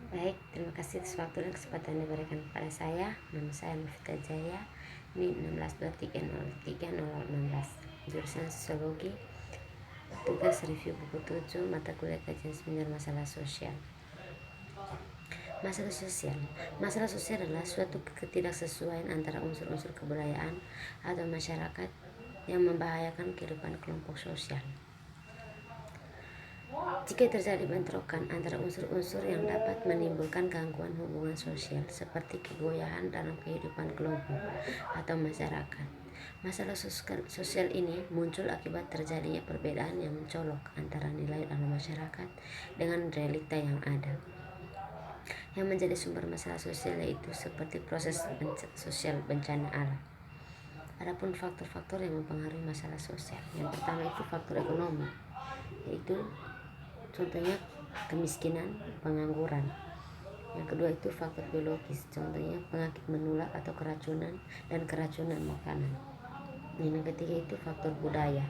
Baik, terima kasih atas waktu dan kesempatan yang diberikan kepada saya. Nama saya Novita Jaya. Ini 1623030016. Jurusan Sosiologi. Tugas review buku 7 mata kuliah kajian seminar masalah sosial. Masalah sosial. Masalah sosial adalah suatu ketidaksesuaian antara unsur-unsur kebudayaan atau masyarakat yang membahayakan kehidupan kelompok sosial. Jika terjadi bentrokan antara unsur-unsur yang dapat menimbulkan gangguan hubungan sosial seperti kegoyahan dalam kehidupan kelompok atau masyarakat, masalah sosial ini muncul akibat terjadinya perbedaan yang mencolok antara nilai dalam masyarakat dengan realita yang ada. Yang menjadi sumber masalah sosial yaitu seperti proses sosial bencana alam. Adapun faktor-faktor yang mempengaruhi masalah sosial, yang pertama itu faktor ekonomi, yaitu contohnya kemiskinan, pengangguran. Yang kedua itu faktor biologis, contohnya penyakit menular atau keracunan dan keracunan makanan. Yang ketiga itu faktor budaya.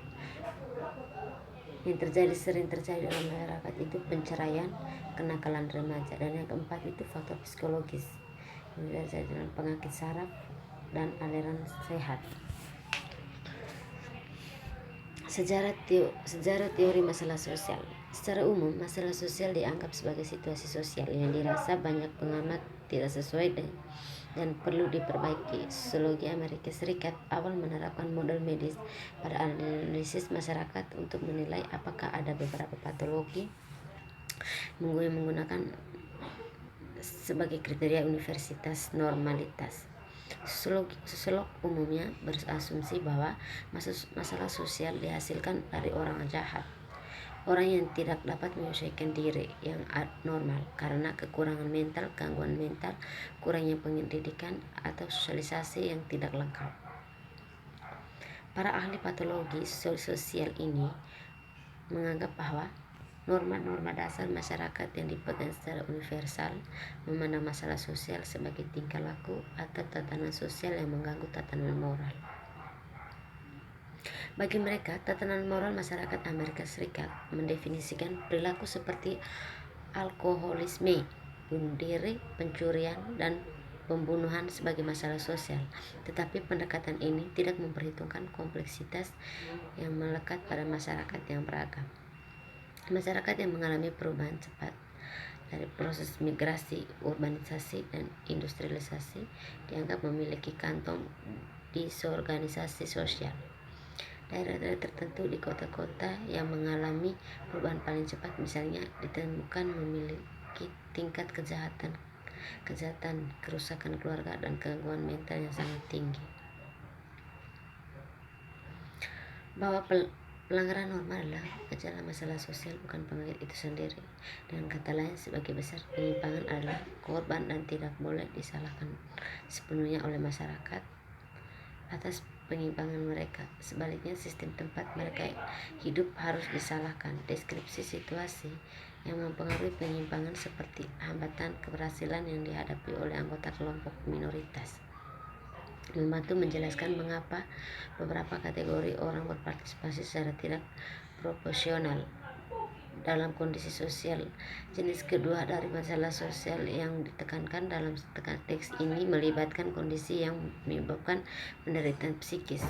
Yang sering terjadi dalam masyarakat itu penceraian, kenakalan remaja. Dan yang keempat itu faktor psikologis, yang terjadi dalam penyakit saraf dan aliran sehat. Sejarah teori masalah sosial. Secara umum, masalah sosial dianggap sebagai situasi sosial yang dirasa banyak pengamat tidak sesuai dan perlu diperbaiki. Sosiologi Amerika Serikat awal menerapkan model medis pada analisis masyarakat untuk menilai apakah ada beberapa patologi menggunakan sebagai kriteria universitas normalitas. Sosiolog umumnya berasumsi bahwa masalah sosial dihasilkan dari orang jahat, orang yang tidak dapat menyesuaikan diri yang abnormal karena kekurangan mental, gangguan mental, kurangnya pendidikan atau sosialisasi yang tidak lengkap. Para ahli patologi sosial ini menganggap bahwa norma-norma dasar masyarakat yang dipegang secara universal memandang masalah sosial sebagai tingkah laku atau tatanan sosial yang mengganggu tatanan moral. Bagi mereka, tatanan moral masyarakat Amerika Serikat mendefinisikan perilaku seperti alkoholisme, bunuh diri, pencurian, dan pembunuhan sebagai masalah sosial. Tetapi pendekatan ini tidak memperhitungkan kompleksitas yang melekat pada masyarakat yang beragam. Masyarakat yang mengalami perubahan cepat dari proses migrasi, urbanisasi, dan industrialisasi dianggap memiliki kantong disorganisasi sosial. Daerah-daerah tertentu di kota-kota yang mengalami perubahan paling cepat misalnya ditemukan memiliki tingkat kejahatan, kerusakan keluarga, dan gangguan mental yang sangat tinggi. Bahwa pelanggaran norma adalah gejala masalah sosial, bukan penyakit itu sendiri. Dengan kata lain, sebagai besar penyimpangan adalah korban dan tidak boleh disalahkan sepenuhnya oleh masyarakat atas penyimpangan mereka. Sebaliknya, sistem tempat mereka hidup harus disalahkan. Deskripsi situasi yang mempengaruhi penyimpangan seperti hambatan keberhasilan yang dihadapi oleh anggota kelompok minoritas, membantu menjelaskan mengapa beberapa kategori orang berpartisipasi secara tidak proporsional dalam kondisi sosial. Jenis kedua dari masalah sosial yang ditekankan dalam teks ini melibatkan kondisi yang menyebabkan penderitaan psikis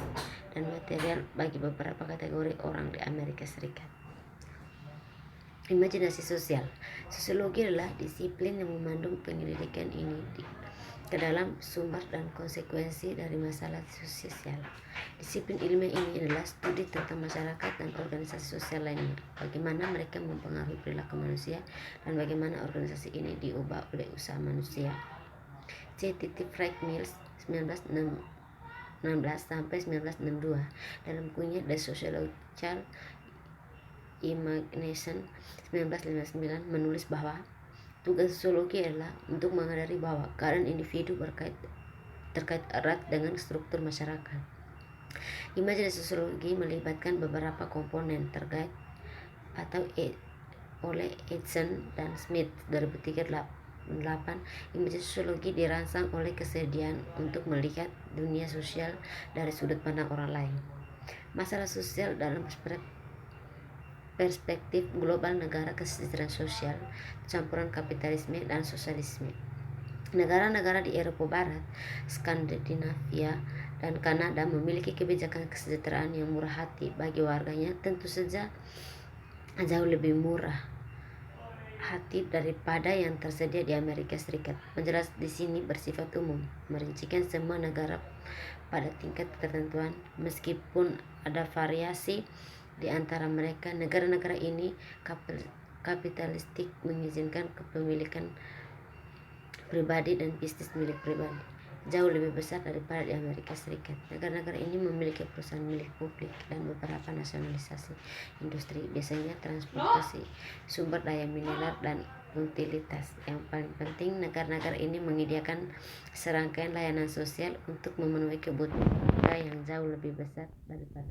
dan material bagi beberapa kategori orang di Amerika Serikat. Imajinasi sosial. Sosiologi adalah disiplin yang memandu penyelidikan ini ke dalam sumber dan konsekuensi dari masalah sosial. Disiplin ilmiah ini adalah studi tentang masyarakat dan organisasi sosial lainnya, bagaimana mereka mempengaruhi perilaku manusia dan bagaimana organisasi ini diubah oleh usaha manusia. C. Frank Mills 1916 sampai 1962 dalam bukunya The Sociological Imagination 1959 menulis bahwa tugas sosiologi adalah untuk mengadari bahwa keadaan individu terkait erat dengan struktur masyarakat. Imajinasi sosiologi melibatkan beberapa komponen terkait atau oleh Edson dan Smith 2038. Imajinasi sosiologi dirangsang oleh kesediaan untuk melihat dunia sosial dari sudut pandang orang lain. Masalah sosial dalam perspektif global negara kesejahteraan sosial, campuran kapitalisme dan sosialisme. Negara-negara di Eropa Barat, Skandinavia, dan Kanada memiliki kebijakan kesejahteraan yang murah hati bagi warganya, tentu saja jauh lebih murah hati daripada yang tersedia di Amerika Serikat. Penjelas di sini bersifat umum, merincikan semua negara pada tingkat ketentuan, meskipun ada variasi di antara mereka. Negara-negara ini kapitalistik mengizinkan kepemilikan pribadi dan bisnis milik pribadi jauh lebih besar daripada di Amerika Serikat. Negara-negara ini memiliki perusahaan milik publik dan beberapa nasionalisasi industri, biasanya transportasi, sumber daya mineral, dan utilitas. Yang paling penting, negara-negara ini menyediakan serangkaian layanan sosial untuk memenuhi kebutuhan yang jauh lebih besar daripada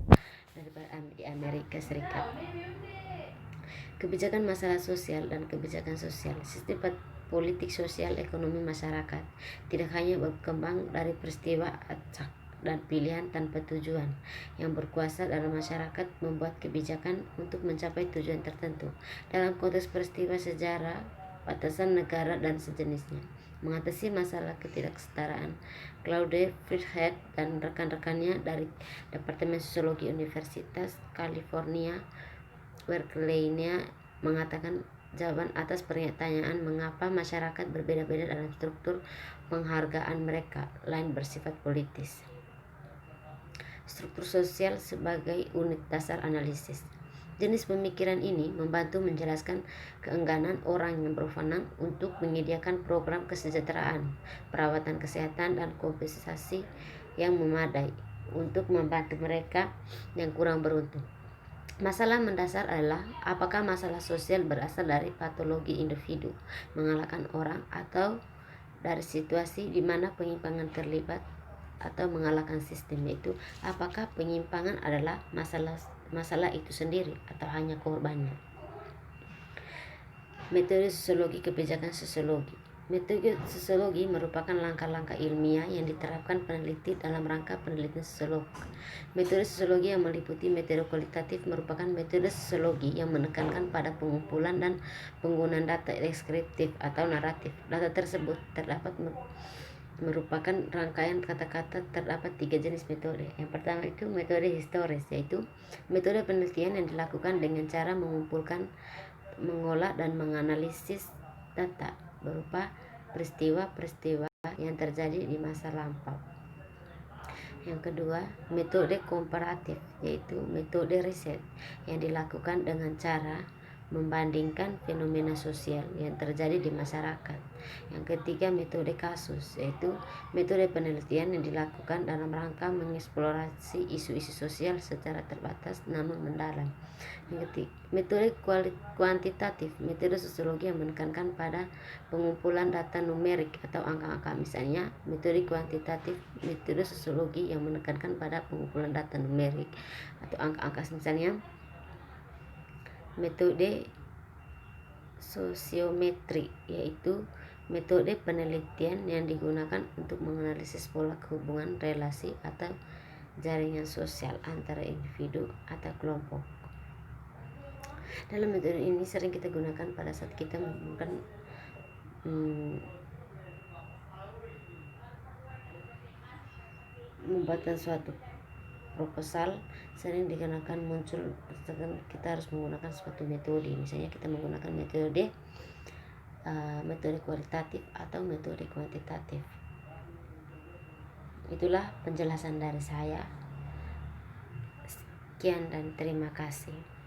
di Amerika Serikat. Kebijakan masalah sosial dan kebijakan sosial. Sistem politik sosial ekonomi masyarakat tidak hanya berkembang dari peristiwa acak dan pilihan tanpa tujuan. Yang berkuasa dalam masyarakat membuat kebijakan untuk mencapai tujuan tertentu dalam konteks peristiwa sejarah, batasan negara, dan sejenisnya. Mengatasi masalah ketidaksetaraan, Claude Friedhead dan rekan-rekannya dari Departemen Sosiologi Universitas California Berkeley mengatakan jawaban atas pertanyaan mengapa masyarakat berbeda-beda dalam struktur penghargaan mereka lain bersifat politis. Struktur sosial sebagai unit dasar analisis. Jenis pemikiran ini membantu menjelaskan keengganan orang yang berwenang untuk menyediakan program kesejahteraan, perawatan kesehatan, dan kompensasi yang memadai untuk membantu mereka yang kurang beruntung. Masalah mendasar adalah apakah masalah sosial berasal dari patologi individu mengalahkan orang atau dari situasi di mana penyimpangan terlibat atau mengalahkan sistem, yaitu apakah penyimpangan adalah masalah itu sendiri atau hanya korbannya. Metode sosiologi kebijakan sosiologi. Metode sosiologi merupakan langkah-langkah ilmiah yang diterapkan peneliti dalam rangka penelitian sosiolog. Metode sosiologi yang meliputi metode kualitatif merupakan metode sosiologi yang menekankan pada pengumpulan dan penggunaan data deskriptif atau naratif. Data tersebut terdapat merupakan rangkaian kata-kata. Terdapat 3 jenis metode. Yang pertama itu metode historis, yaitu metode penelitian yang dilakukan dengan cara mengumpulkan, mengolah, dan menganalisis data berupa peristiwa-peristiwa yang terjadi di masa lampau. Yang kedua, metode komparatif, yaitu metode riset yang dilakukan dengan cara membandingkan fenomena sosial yang terjadi di masyarakat. Yang ketiga, metode kasus, yaitu metode penelitian yang dilakukan dalam rangka mengeksplorasi isu-isu sosial secara terbatas namun mendalam. Yang ketiga, metode kuantitatif, metode sosiologi yang menekankan pada pengumpulan data numerik atau angka-angka. Misalnya, metode kuantitatif, metode sosiologi yang menekankan pada pengumpulan data numerik atau angka-angka. Misalnya, metode sosiometri, yaitu metode penelitian yang digunakan untuk menganalisis pola hubungan, relasi, atau jaringan sosial antara individu atau kelompok. Dalam metode ini sering kita gunakan pada saat kita menggunakan membuatkan suatu proposal. Sering digunakan muncul kita harus menggunakan suatu metode. Misalnya kita menggunakan metode kualitatif atau metode kuantitatif. Itulah penjelasan dari saya. Sekian dan terima kasih.